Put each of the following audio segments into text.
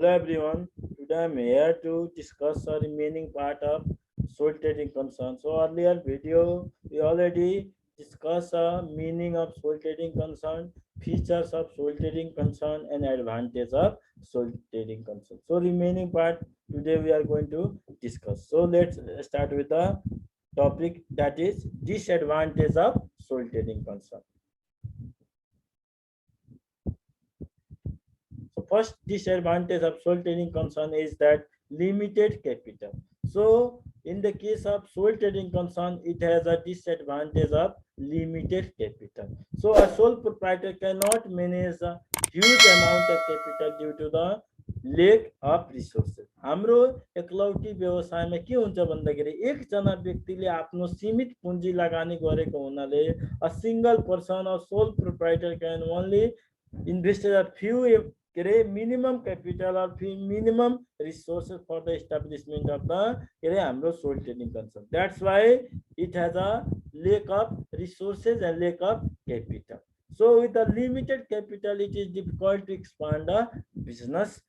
Hello everyone. Today I am here to discuss the remaining part of sole trading concern. So earlier video we already discussed the meaning of sole trading concern, features of sole trading concern, and advantage of sole trading concern. So remaining part today we are going to discuss. So let's start with the topic, that is disadvantage of sole trading concern. So first disadvantage of sole trading concern is that limited capital. So in the case of sole trading concern, it has a disadvantage of limited capital. So a sole proprietor cannot manage a huge amount of capital due to the lack of resources. हाम्रो एकलौटी व्यवसायमा के हुन्छ भन्दाखेरि एकजना व्यक्तिले आफ्नो सीमित पुँजी लगानी गरेको हुनाले a single person or sole proprietor can only invest a few minimum capital or minimum resources for the establishment of the हाम्रो sole trading concern. That's why it has a lack of resources and lack of capital. So with a limited capital, it is difficult to expand a business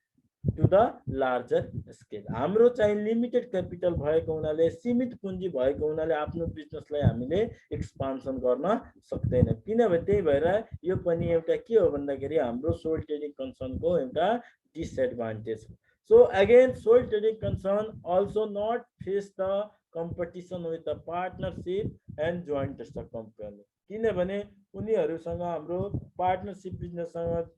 to the larger scale. हाम्रो चाहिँ limited capital भएको हुनाले, सीमित पुँजी भएको हुनाले आफ्नो बिजनेसलाई हामीले एक्सपान्सन गर्न सक्दैन. किनभने त्यही भएर यो पनि एउटा के हो भन्दाखेरि हाम्रो सोल ट्रेडिङ कन्सर्नको एउटा डिसएडभान्टेज हो. So again, sole trading concern also not face the competition with the partnership and joint stock company. किनभने उनीहरुसँग हाम्रो पार्टनरशिप बिजनेससँग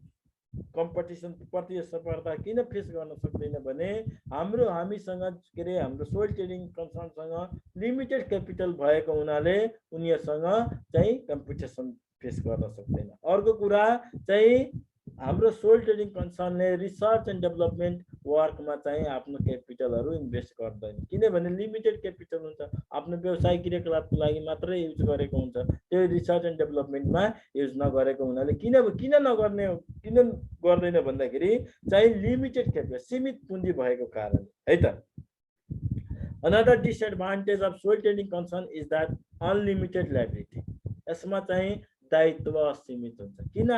कम्पिटिसन प्रतिस्पर्धा किन फेस गर्न सक्दैन भने हामीसँग हाम्रो सोल ट्रेडिङ कन्सर्नसँग लिमिटेड क्यापिटल भएको हुनाले उनीहरुसँग चाहिँ कम्पिटिसन फेस गर्न सक्दैन. अर्को कुरा चाहिँ हाम्रो सोल ट्रेडिङ कन्सर्नले रिसर्च एन्ड डेभलपमेन्ट वर्कमा चाहिँ आफ्नो क्यापिटलहरु इन्भेस्ट गर्दैन. किनभने लिमिटेड क्यापिटल हुन्छ, आफ्नो व्यवसायिक क्रियाकलापको लागि मात्रै युज गरेको हुन्छ, त्यो रिसर्च एन्ड डेभलपमेन्टमा युज नगरेको हुनाले किन गर्दैन भन्दाखेरि चाहिँ लिमिटेड क्यापिटल, सीमित पुँजी भएको कारण है त. Another disadvantage of sole trading concern is that unlimited liability. यसमा चाहिँ दायित्व असीमित हुन्छ. किन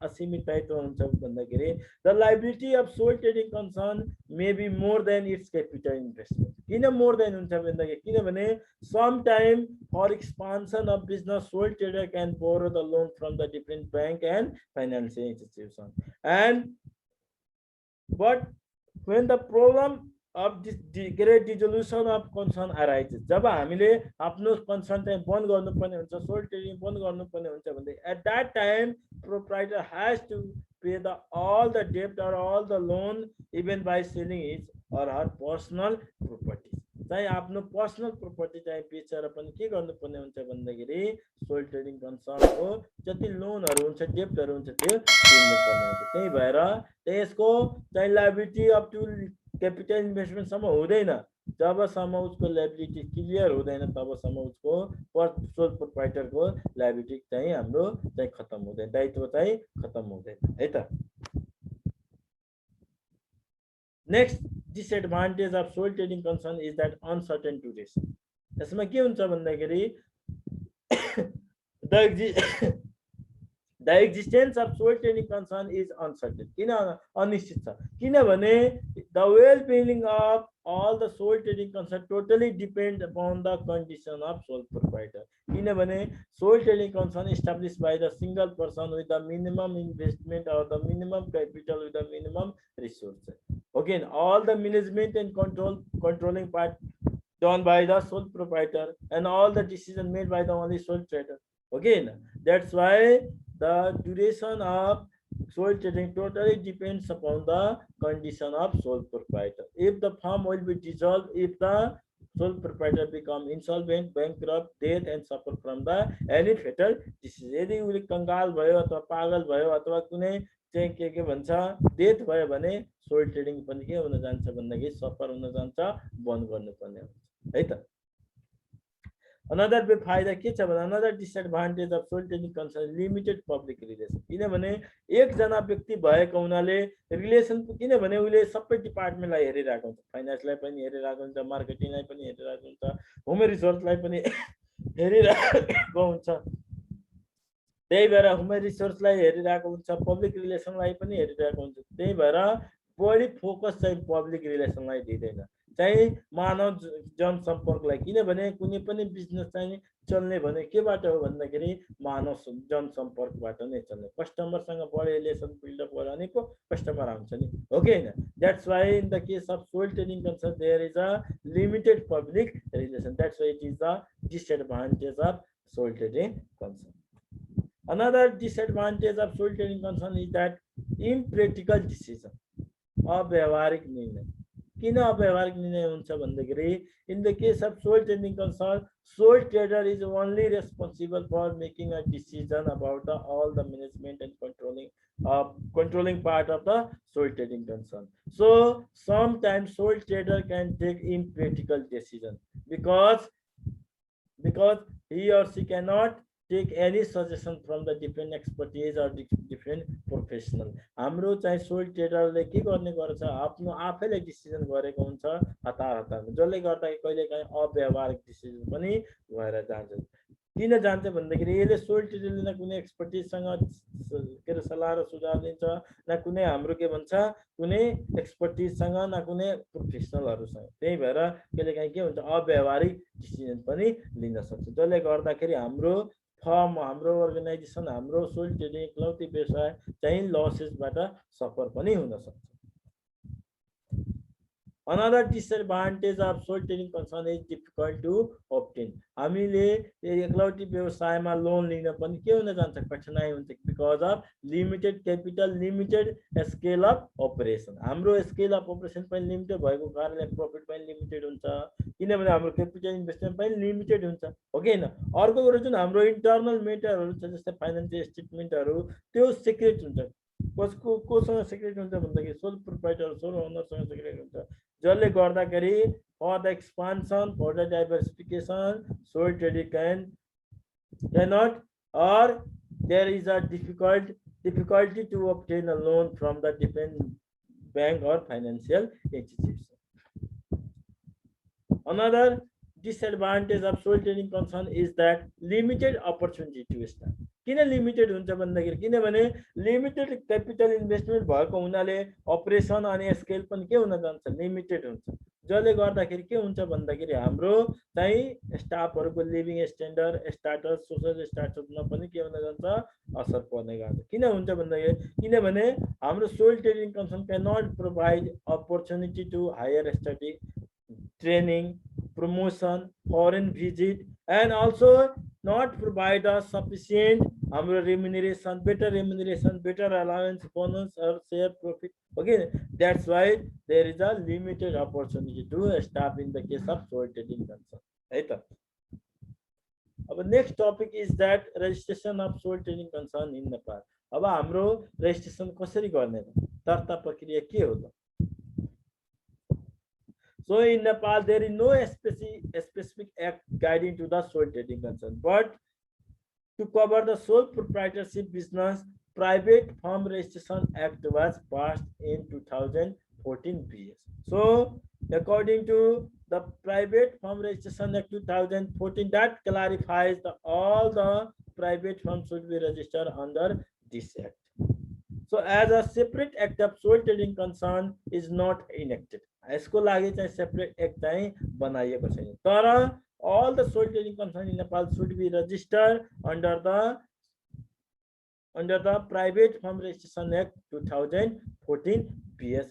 असीमित दायित्व हुन्छ भन्दाखेरि the liability of sole trading concern may be more than its capital investment. किन more than हुन्छ भन्दाखेरि किनभने sometime for expansion of business, sole trader can borrow the loan from the different bank and financial institution. And but when the problem of this great dissolution of concern arises, जब हामीले आफ्नो concern चाहिँ बन्द गर्नुपर्ने हुन्छ, sole trading बन्द गर्नुपर्ने हुन्छ भने at that time proprietor has to pay all the debt or all the loan even by selling his or her personal property. चाहिँ आफ्नो पर्सनल प्रपर्टी चाहिँ बेचेर पनि के गर्नुपर्ने हुन्छ भन्दाखेरि सोल ट्रेडिङ कन्सर्नको जति लोनहरु हुन्छ, डेब्टहरु हुन्छ त्यो तिर्नुपर्ने हुन्छ. त्यही भएर त्यसको चाहिँ liability up to capital investment सम्म हुँदैन. जबसम्म उसको लायबिलिटी क्लियर हुँदैन तबसम्म उसको सोल प्रोप्राइटरको लायबिलिटी चाहिँ हाम्रो चाहिँ खत्म हुँदैन, दायित्व चाहिँ खत्म हुँदैन है त. Next disadvantage of sole trading concern is that uncertain duration. यसमा के हुन्छ भन्दाखेरि the existence of sole trading concern is uncertain. किन अनिश्चित छ? किनभने the well-being of all the sole trading concern totally depend upon the condition of sole proprietor. किनभने sole trading concern established by the single person with the minimum investment or the minimum capital with the minimum resources. Again, all the management and controlling part done by the sole proprietor and all the decision made by the only sole trader. Again, that's why the duration of sole trading totally depends upon the condition of sole proprietor. If the firm will be dissolved, if the sole proprietor become insolvent, bankrupt, death and suffer from the any fatal disease. यदि उले कंगाल भयो अथवा पागल भयो अथवा कुनै चाहिँ के भन्छ डेथ भयो भने सोल ट्रेडिङ पनि के हुन जान्छ भन्दाखेरि सफर हुन जान्छ, बन्द गर्नुपर्ने हुन्छ है त. Another फाइदा के छ भने another disadvantage of sole trading concern limited public relation. किनभने एकजना व्यक्ति भएको हुनाले रिलेसन, किनभने उले सबै डिपार्टमेन्टलाई हेरिरहेको हुन्छ, फाइनान्सलाई पनि हेरिरहेको हुन्छ, मार्केटिङलाई पनि हेरिरहेको हुन्छ, ह्युमन रिसोर्सलाई पनि हेरिरहेको हुन्छ. त्यही भएर ह्युमन रिसोर्सलाई हेरिरहेको हुन्छ, पब्लिक रिलेसनलाई पनि हेरिरहेको हुन्छ. त्यही भएर बढी फोकस चाहिँ पब्लिक रिलेसनलाई दिँदैन, चाहिँ मानव जनसम्पर्कलाई। किनभने कुनै पनि बिजनेस चाहिँ चल्ने भने केबाट हो भन्दाखेरि मानव जनसम्पर्कबाट नै चल्ने। कस्टमरसँग बढी रिलेसन बिल्डअप गर्यो भने पो कस्टमर आउँछ नि, हो कि होइन? That's why in the case of sole trading concern there is a limited public relation. That's why it is the disadvantage of sole trading concern. Another disadvantage of soul trading concern is that impractical decision, अव्यावहारिक निर्णय. किन अव्यावहारिक निर्णय हुन्छ भन्दाखेरि in the case of sole trading concern, sole trader is only responsible for making a decision about the all the management and controlling part of the soul trading concern. So sometimes sole trader can take impractical decision because he or she cannot take any suggestion from the different expertise or different professional. हाम्रो चाहिँ sole ट्रेडरले के गर्ने गर्छ, आफ्नो आफैले decision गरेको हुन्छ हतार हतारमा, जसले गर्दा कहिलेकाहीँ अव्यावहारिक डिसिजन पनि भएर जान्छ. किन जान्छ भन्दाखेरि यसले सोल ट्रेडरले न कुनै एक्सपर्टिजसँग के अरे सल्लाह र सुझाव दिन्छ, न कुनै हाम्रो के भन्छ कुनै एक्सपर्टिजसँग, न कुनै प्रोफेसनलहरूसँग. त्यही भएर कहिलेकाहीँ के हुन्छ, अव्यावहारिक डिसिजन पनि लिन सक्छ, जसले गर्दाखेरि हाम्रो फर्म, हाम्रो अर्गनाइजेसन, हाम्रो सोल ट्रेडिङ एकलौटी व्यवसाय चाहिँ लसेसबाट सफर पनि हुन सक्छ. Another disadvantage of soul trading concern is difficult to obtain. हामीले एकलौटी व्यवसायमा लोन लिन पनि के हुन जान्छ, कठिनाइ हुन्छ, because of limited capital, limited scale of operation. हाम्रो स्केल अफ अपरेसन पनि लिमिटेड भएको कारणले प्रफिट पनि लिमिटेड हुन्छ, किनभने हाम्रो क्यापिटल इन्भेस्टमेन्ट पनि लिमिटेड हुन्छ, हो कि होइन? अर्को कुरा जुन हाम्रो इन्टरनल मेटरहरू छ जस्तै फाइनेन्सियल स्टेटमेन्टहरू, त्यो सिक्रेट हुन्छ. कोसँग सिक्रेट हुन्छ भन्दाखेरि सोल प्रोप्राइटर, सोल ओनरसँग सिक्रेट हुन्छ, जसले गर्दाखेरि for the expansion, for the diversification, sole trading cannot, or there is a difficulty to obtain a loan from the different bank or financial institution. Another disadvantage of soul trading concern is that limited opportunity to start. किन limited हुन्छ भन्दाखेरि किनभने limited capital investment भएको हुनाले operation अनि scale पनि के हुन जान्छ, लिमिटेड हुन्छ, जसले गर्दाखेरि के हुन्छ भन्दाखेरि हाम्रो चाहिँ स्टाफहरूको लिभिङ स्ट्यान्डर्ड, स्टाटस, सोशल स्टाटसमा पनि के हुन जान्छ, असर पर्ने गर्छ. किन हुन्छ भन्दाखेरि किनभने हाम्रो sole trading concern can not provide opportunity to higher study, training, promotion, foreign visit, and also not provide a sufficient remuneration, better allowance, bonus or share profit. Okay, that's why there is a limited opportunity to start in the case of soul trading concern. Right? Our next topic is that registration of soul trading concern in Nepal. अब हाम्रो registration कसरी गर्ने, दर्ता प्रक्रिया के हो त? So in Nepal, there is no specific act guiding to the soul trading concern, but to cover the sole proprietorship business, Private Firm Registration Act was passed in 2014 BS. So according to the Private Firm Registration Act 2014, that clarifies all the private firms should be registered under this act. So as a separate act of soul trading concern is not enacted. यसको लागि चाहिँ separate act चाहिँ बनाइएको छैन, तर all the soul trading concern in Nepal should be registered under the Private Firm Registration Act 2014 BS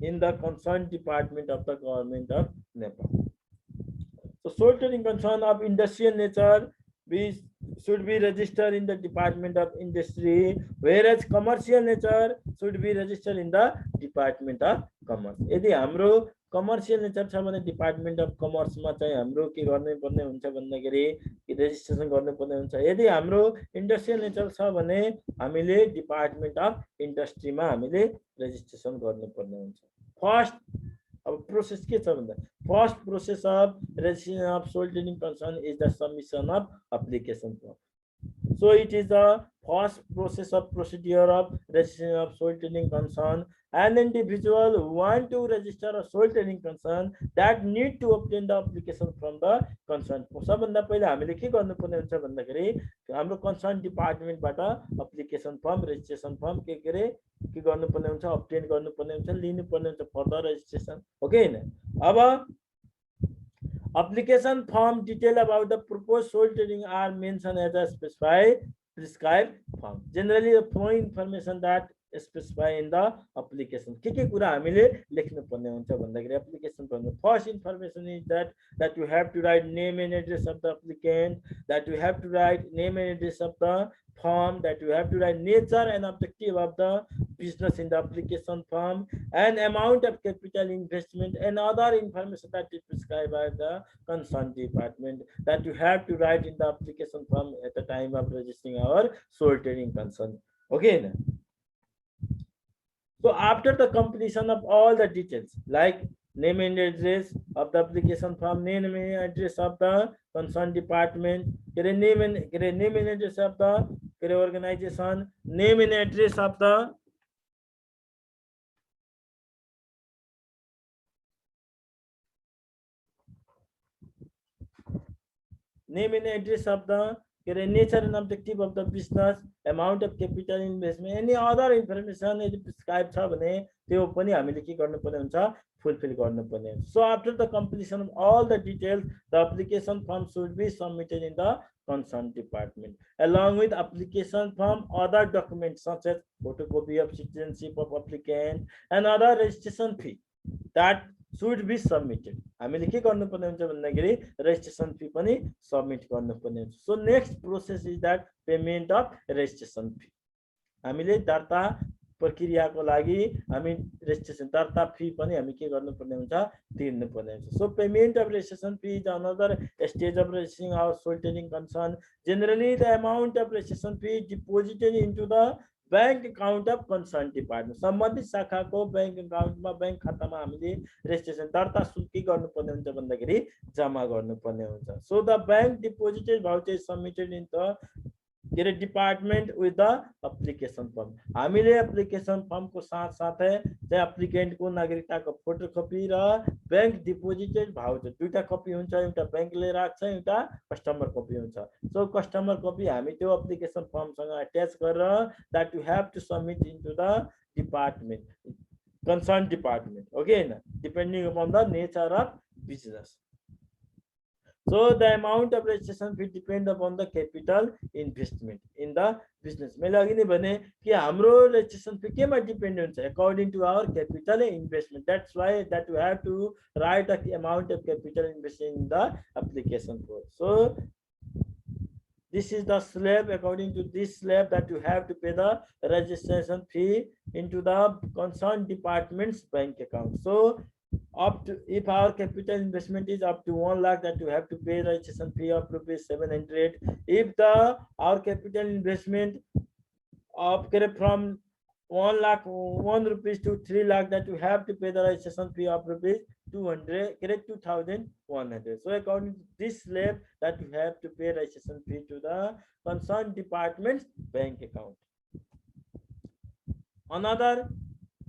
in the concerned department of the government of Nepal. So soul trading concern of industrial nature should be registered in the Department of Industry, whereas commercial nature should be registered in the Department of Commerce. यदि हाम्रो commercial nature छ भने department of कमर्समा चाहिँ हाम्रो के गर्नुपर्ने हुन्छ भन्दाखेरि रेजिस्ट्रेसन गर्नुपर्ने हुन्छ. यदि हाम्रो इन्डस्ट्रियल नेचर छ भने हामीले डिपार्टमेन्ट अफ इन्डस्ट्रीमा हामीले रेजिस्ट्रेसन गर्नुपर्ने हुन्छ. फर्स्ट अब प्रोसेस के छ भन्दा first process of registration of soul trading concern is the submission of application form. So it is the first process of procedure of registration of soul trading concern, an individual who want to register a sole trading concern that need to obtain the application from the concerned. सबभन्दा पहिला हामीले के गर्नुपर्ने हुन्छ भन्दाखेरि हाम्रो concern डिपार्टमेन्टबाट application form registration form के गर्नुपर्ने हुन्छ obtain गर्नुपर्ने हुन्छ लिनुपर्ने हुन्छ फर द रेजिस्ट्रेसन हो कि हैन। अब application form detail about the proposed sole trading are mentioned as a specified prescribed form. Generally the following information that specify in the application के कुरा हामीले लेख्नु पर्ने हुन्छ भन्दाखेरि एप्लिकेसन फर्ममा first information is that you have to write name and address of the applicant, that you have to write name and address of the form, that you have to write nature and objective of the business in the application form, and amount of capital investment and other information that is prescribed by the concerned department that you have to write in the application form at the time of registering our sole trading concern. Okay. So after the completion of all the details like name and address of the application form, name and address of the concerned department, name and address of the organization, name and address of the nature and objective of the business, amount of capital investment, any other information is prescribed छ भने त्यो पनि हामीले के गर्नुपर्ने हुन्छ fulfill गर्नुपर्ने हुन्छ. So after the completion of all the details, the application form should be submitted in the concerned department along with application form, other documents such as photocopy of citizenship of applicant and other registration fee that should be submitted. हामीले के गर्नुपर्ने हुन्छ भन्दाखेरि registration fee पनि submit गर्नुपर्ने हुन्छ. So next process is that payment of registration fee. हामीले दर्ता प्रक्रियाको लागि हामी registration दर्ता fee पनि हामी के गर्नुपर्ने हुन्छ तिर्नुपर्ने हुन्छ. So payment of registration fee is another stage of registering our sole trading concern. Generally the amount of registration fee deposited into the bank account of concern department सम्बन्धित शाखाको बैंक अकाउन्टमा बैंक खातामा हामीले रेजिस्ट्रेसन दर्ता शुल्क के गर्नुपर्ने हुन्छ भन्दाखेरि जम्मा गर्नुपर्ने हुन्छ. So the bank deposited voucher submitted in the department with the application form. हामीले एप्लिकेसन फर्म को साथ साथै चाहिँ एप्लिकेन्ट को नागरिकताको फोटोकपी र बैंक डिपोजिटेड भाउचर दुईटा कपी हुन्छ. एउटा बैंकले राख्छ एउटा कस्टमर कपी हुन्छ. सो कस्टमर कपी हामी त्यो एप्लिकेसन फर्म सँग अट्याच गरेर that you have to submit into the department, concerned department, okay, depending upon the nature of business. So the amount of registration fee depend upon the capital investment in the business. मैले अघि नै भने कि हाम्रो registration fee केमा depend हुन्छ according to our capital investment. That's why that you have to write the amount of capital investment in the application form. So this is the slab. According to this slab that you have to pay the registration fee into the concerned department's bank account. So up to, if our capital investment is up to 1 lakh, that you have to pay registration fee of rupees 700. If our capital investment of from 1 lakh 1 rupees to 3 lakh, that you have to pay the registration fee of rupees 2,100. So according to this slab that you have to pay registration fee to the concerned department's bank account. Another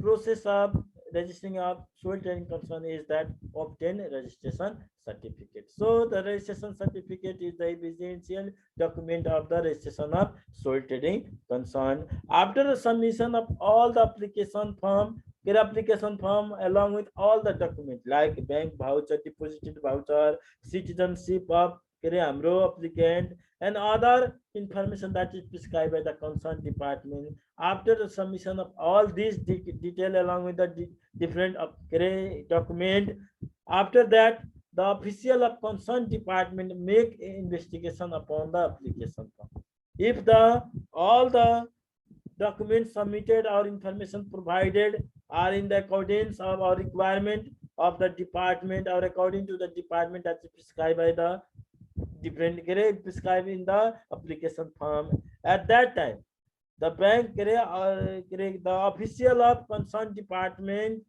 process of registering of sole trading concern is that obtain registration certificate. So the registration certificate is the essential document of the registration of sole trading concern. After the submission of all the application form along with all the documents like bank voucher, deposited voucher, citizenship of हाम्रो applicant and other information that is prescribed by the concerned department. After the submission of all these detail along with the different document, after that the official of concerned department make investigation upon the application form. If all the documents submitted or information provided are in the accordance of our requirement of the department or according to the department that is prescribed by the different prescribed in the application form, at that time the bank the official of concerned department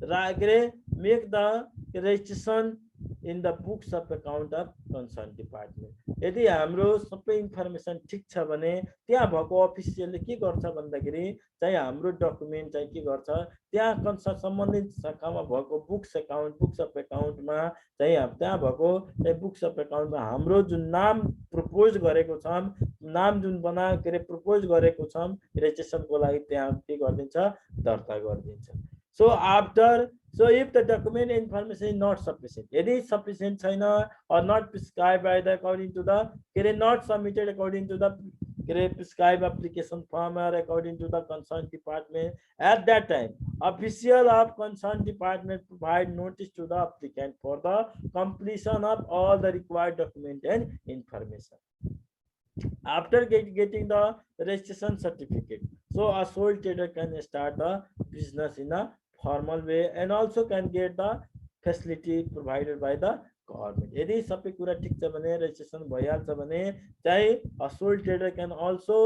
make the registration in the books of account of concerned department. यदि हाम्रो सबै information ठिक छ भने त्यहाँ भएको अफिसियलले के गर्छ भन्दाखेरि चाहिँ हाम्रो डकुमेन्ट चाहिँ के गर्छ त्यहाँ सम्बन्धित शाखामा भएको बुक्स अफ एकाउन्टमा चाहिँ त्यहाँ भएको बुक्स अफ एकाउन्टमा हाम्रो जुन नाम प्रपोज गरेको छौँ नाम जुन के अरे प्रपोज गरेको छौँ रेजिस्ट्रेसनको लागि त्यहाँ के गरिदिन्छ दर्ता गरिदिन्छ so after so if the document information is not sufficient यदि sufficient छैन or not prescribed by the according to the not submitted according to the prescribed application form or according to the concerned department at that time official of concerned department provide notice to the applicant for the completion of all the required document and information after getting the registration certificate so a sole trader can start the business in a formal way and also can get the facility provided by the government यदि सबै कुरा ठिक छ भने registration भइहाल्छ भने चाहिँ sole trader can also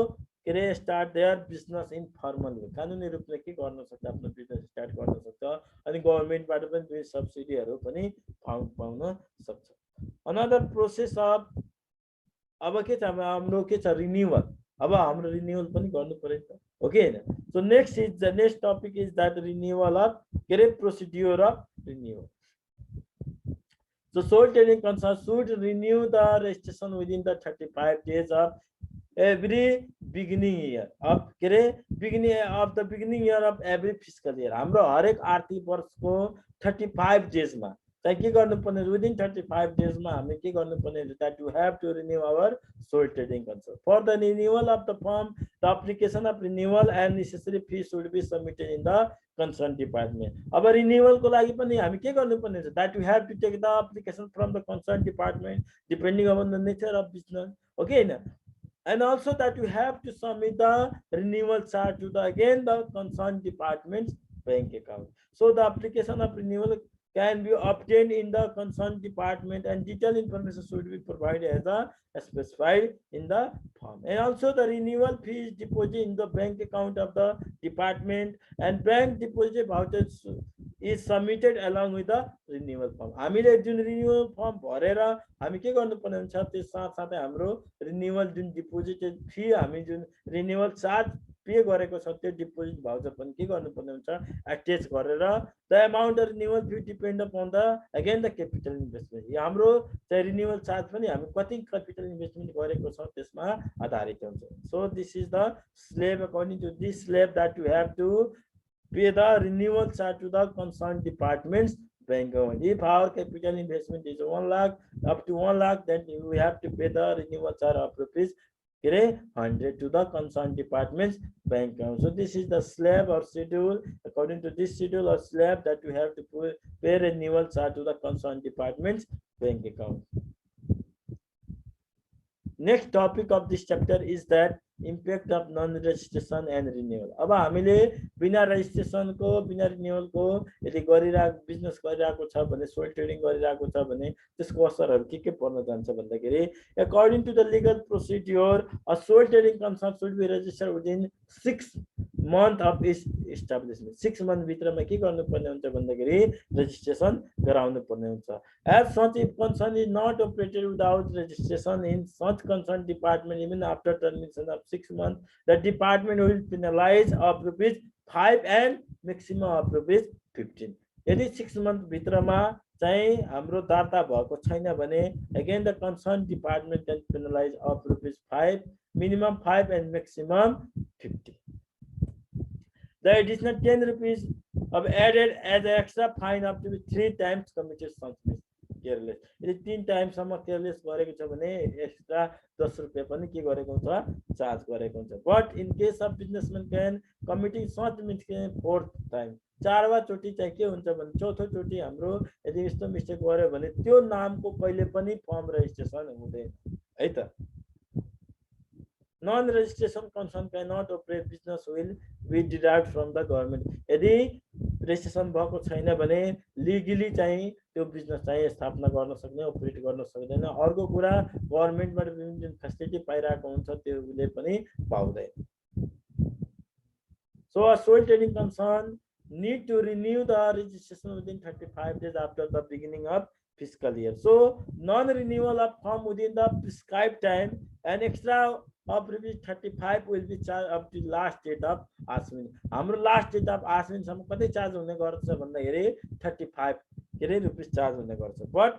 start their business in formal way कानुनी रूपले के गर्न सक्छ आफ्नो बिजनेस स्टार्ट गर्न सक्छ अनि गभर्नमेन्टबाट पनि दुई सब्सिडीहरू पनि पाउन सक्छ अनदर प्रोसेस अफ अब के छ हाम्रो के छ रिन्युअल अब हाम्रो रिन्युअल पनि गर्नु पर्यो त हो कि हैन so next topic is that renewal of procedure of renewal so sole trading concern should renew the registration within the 35 days of every beginning year of beginning year of every fiscal year हाम्रो हरेक आर्थिक वर्षको 35 days मा चाहिँ के गर्नुपर्ने within 35 days मा हामी के गर्नुपर्ने that you have to renew our sole trading concern for the renewal of the form the application of renewal and necessary fees should be submitted in the concerned department अब renewal को लागि पनि हामी के गर्नुपर्ने छ that you have to take the application from the concerned department depending upon the nature of business okay na and also that you have to submit the renewal chart to the again the concerned department's bank account so the application of renewal can be obtained in the concerned department and detailed information should be provided as a specified in the form and also the renewal fee is deposited in the bank account of the department and bank deposit voucher is submitted along with the renewal form हामीले जुन renewal form भरेर हामी के गर्नुपर्ने हुन्छ त्यस साथसाथै हाम्रो renewal जुन deposited fee हामी जुन renewal charge पे गरेको छ त्यो डिपोजिट भाउचर पनि के गर्नुपर्ने हुन्छ अट्याच गरेर the amount of renewal fee depend upon the again the capital investment हाम्रो चाहिँ रिन्युअल चार्ज पनि हामी कति क्यापिटल इन्भेस्टमेन्ट गरेको छ त्यसमा आधारित हुन्छ so this is the slab according to this slab that you have to pay the renewal charge to the concern departments bank account. If our capital investment is 1 lakh up to 1 lakh then we have to pay the renewal charge of rupees 100 to the concerned department's bank account. So this is the slab or schedule. According to this schedule or slab that you have to pay renewal charge to the concerned department's bank account. Next topic of this chapter is that impact of non-registration and renewal. अब हामीले बिना registration को बिना renewal को यदि business गरिरहेको छ भने सोल ट्रेडिङ गरिरहेको छ भने त्यसको असरहरू के पर्न जान्छ भन्दाखेरि according to the legal procedure a sole trading concern should be registered within 6 months of its establishment 6 month भित्रमा के गर्नुपर्ने हुन्छ भन्दाखेरि रेजिस्ट्रेसन गराउनु पर्ने हुन्छ as such if concern is not operated without registration in such concerned department even after termination of 6 months the department will penalize of rupees 5 and maximum of rupees 15 यदि 6 month भित्रमा चाहिँ हाम्रो दर्ता भएको छैन भने again the concerned department can penalize of rupees 5 minimum 5 and maximum 50 the additional 10 rupees of added as an extra fine up to 3 times committed offense careless यदि 3 टाइमसम्म केयरलेस गरेको छ भने एक्स्ट्रा 10 रुपैयाँ पनि के गरेको हुन्छ चार्ज गरेको हुन्छ but in case of businessman can committing such mistake fourth time 4 चोटी चाहिँ के हुन्छ भने चौथो चोटी हाम्रो यदि यस्तो मिस्टेक गर्यो भने त्यो नामको कहिले पनि फर्म रेजिस्ट्रेसन हुँदैन है त non registration concern cannot operate business will be derived from the government यदि रेजिस्ट्रेसन भएको छैन भने लिगली चाहिँ त्यो बिजनेस चाहिँ स्थापना गर्न सक्ने अपरेट गर्न सक्दैन अर्को कुरा गभर्नमेन्टबाट जुन फेसिलिटी पाइरहेको हुन्छ त्योले पनि पाउँदैन so a sole trading concern need to renew the registration within 35 days after the beginning of fiscal year. So non-renewal of form within the prescribed time, an extra of rupees 35 will be charged up to last date of Ashwin. हाम्रो last date of आश्विनसम्म कति charge हुने गर्छ भन्दाखेरि 35 के अरे rupees charge हुने गर्छ. But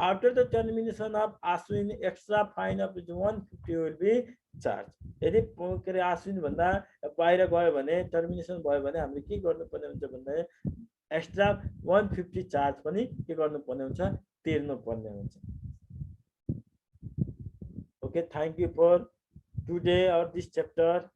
after the termination of Ashwin extra fine of 150 will be charge. यदि के अरे आश्विन भन्दा बाहिर गयो भने टर्मिनेसन भयो भने हामीले के गर्नुपर्ने हुन्छ भन्दाखेरि एक्स्ट्रा 150 चार्ज पनि के गर्नुपर्ने हुन्छ, तिर्नुपर्ने हुन्छ. Okay, thank you for today or this chapter.